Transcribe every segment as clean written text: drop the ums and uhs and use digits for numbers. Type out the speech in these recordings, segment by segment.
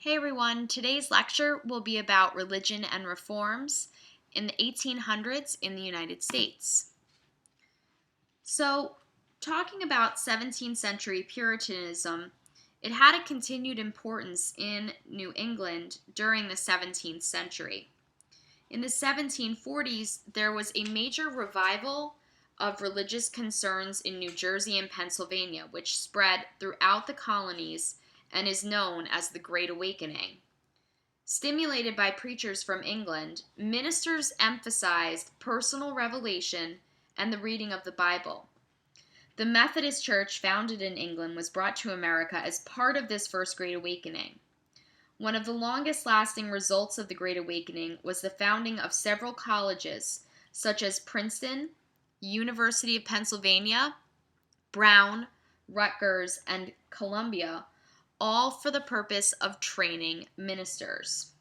Hey everyone, today's lecture will be about religion and reforms in the 1800s in the United States. So, talking about 17th century Puritanism, it had a continued importance in New England during the 17th century. In the 1740s, there was a major revival of religious concerns in New Jersey and Pennsylvania, which spread throughout the colonies and is known as the Great Awakening. Stimulated by preachers from England, ministers emphasized personal revelation and the reading of the Bible. The Methodist Church, founded in England, was brought to America as part of this first Great Awakening. One of the longest lasting results of the Great Awakening was the founding of several colleges, such as Princeton, University of Pennsylvania, Brown, Rutgers, and Columbia, all for the purpose of training ministers.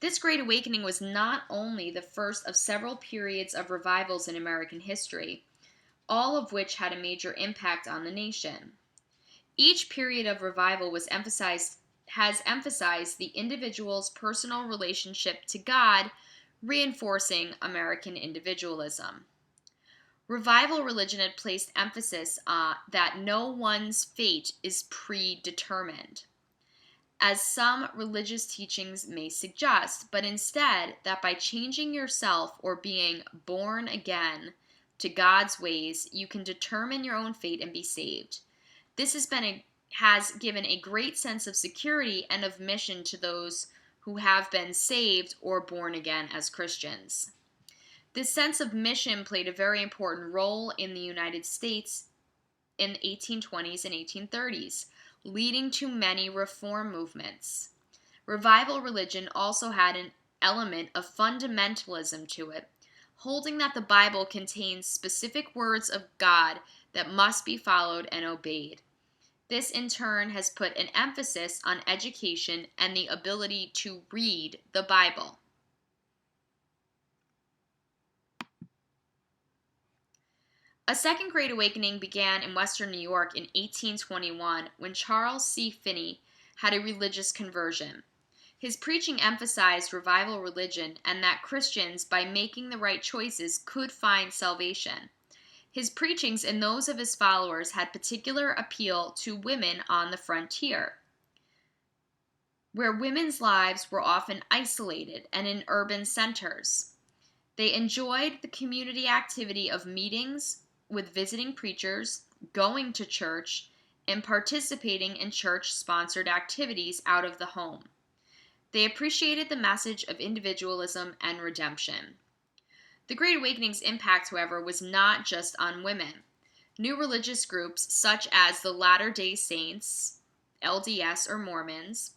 This Great Awakening was not only the first of several periods of revivals in American history, all of which had a major impact on the nation. Each period of revival has emphasized the individual's personal relationship to God, reinforcing American individualism. Revival religion had placed emphasis that no one's fate is predetermined, as some religious teachings may suggest, but instead that by changing yourself or being born again to God's ways, you can determine your own fate and be saved. This has given a great sense of security and of mission to those who have been saved or born again as Christians. This sense of mission played a very important role in the United States in the 1820s and 1830s, leading to many reform movements. Revival religion also had an element of fundamentalism to it, holding that the Bible contains specific words of God that must be followed and obeyed. This in turn has put an emphasis on education and the ability to read the Bible. A second Great Awakening began in Western New York in 1821 when Charles C. Finney had a religious conversion. His preaching emphasized revival religion and that Christians, by making the right choices, could find salvation. His preachings and those of his followers had particular appeal to women on the frontier, where women's lives were often isolated and in urban centers. They enjoyed the community activity of meetings with visiting preachers, going to church, and participating in church-sponsored activities out of the home. They appreciated the message of individualism and redemption. The Great Awakening's impact, however, was not just on women. New religious groups such as the Latter-day Saints, LDS or Mormons,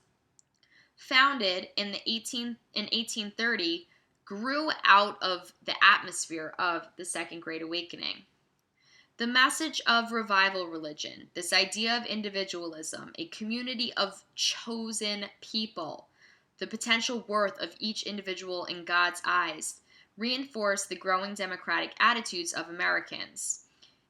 founded in 1830, grew out of the atmosphere of the Second Great Awakening. The message of revival religion, this idea of individualism, a community of chosen people, the potential worth of each individual in God's eyes, reinforced the growing democratic attitudes of Americans.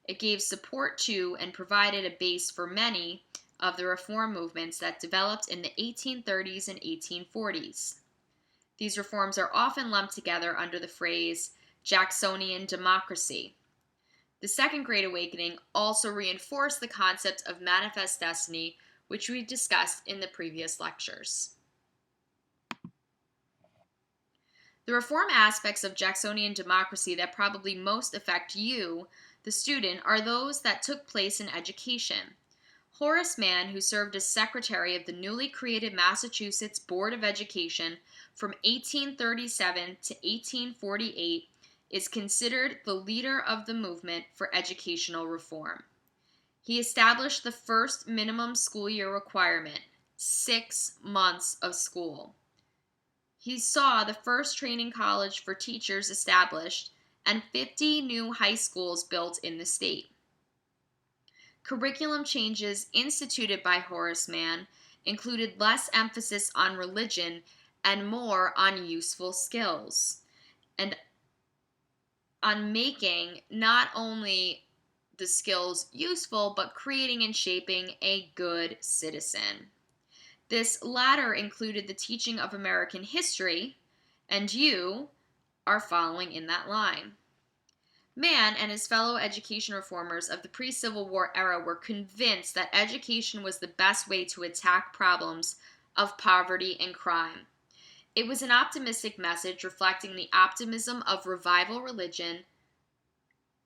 It gave support to and provided a base for many of the reform movements that developed in the 1830s and 1840s. These reforms are often lumped together under the phrase Jacksonian democracy. The Second Great Awakening also reinforced the concept of manifest destiny, which we discussed in the previous lectures. The reform aspects of Jacksonian democracy that probably most affect you, the student, are those that took place in education. Horace Mann, who served as secretary of the newly created Massachusetts Board of Education from 1837 to 1848, is considered the leader of the movement for educational reform. He established the first minimum school year requirement, 6 months of school. He saw the first training college for teachers established and 50 new high schools built in the state. Curriculum changes instituted by Horace Mann included less emphasis on religion and more on useful skills, and on making not only the skills useful, but creating and shaping a good citizen. This latter included the teaching of American history, and you are following in that line. Mann and his fellow education reformers of the pre-Civil War era were convinced that education was the best way to attack problems of poverty and crime. It was an optimistic message reflecting the optimism of revival religion.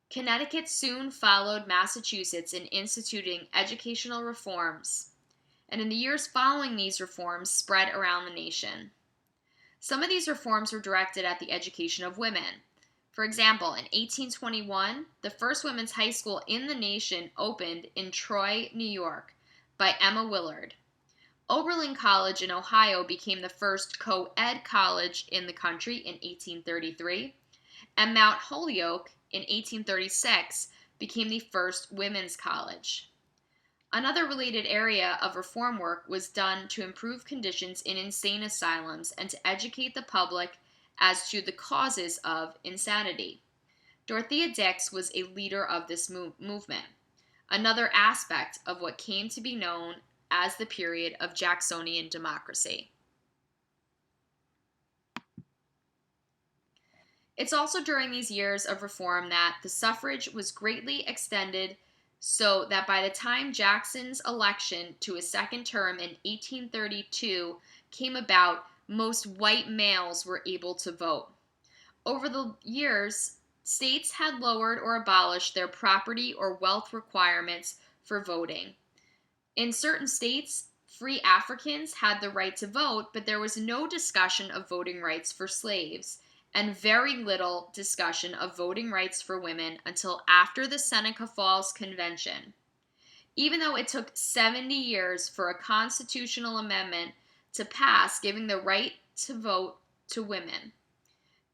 Connecticut soon followed Massachusetts in instituting educational reforms, and in the years following these reforms spread around the nation. Some of these reforms were directed at the education of women. For example, in 1821, the first women's high school in the nation opened in Troy, New York, by Emma Willard. Oberlin College in Ohio became the first co-ed college in the country in 1833, and Mount Holyoke in 1836 became the first women's college. Another related area of reform work was done to improve conditions in insane asylums and to educate the public as to the causes of insanity. Dorothea Dix was a leader of this movement, another aspect of what came to be known as the period of Jacksonian democracy. It's also during these years of reform that the suffrage was greatly extended, so that by the time Jackson's election to a second term in 1832 came about, most white males were able to vote. Over the years, states had lowered or abolished their property or wealth requirements for voting. In certain states, free Africans had the right to vote, but there was no discussion of voting rights for slaves, and very little discussion of voting rights for women until after the Seneca Falls Convention. Even though it took 70 years for a constitutional amendment to pass giving the right to vote to women,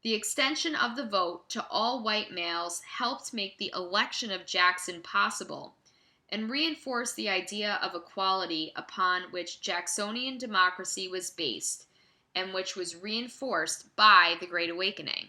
the extension of the vote to all white males helped make the election of Jackson possible and reinforced the idea of equality upon which Jacksonian democracy was based and which was reinforced by the Great Awakening.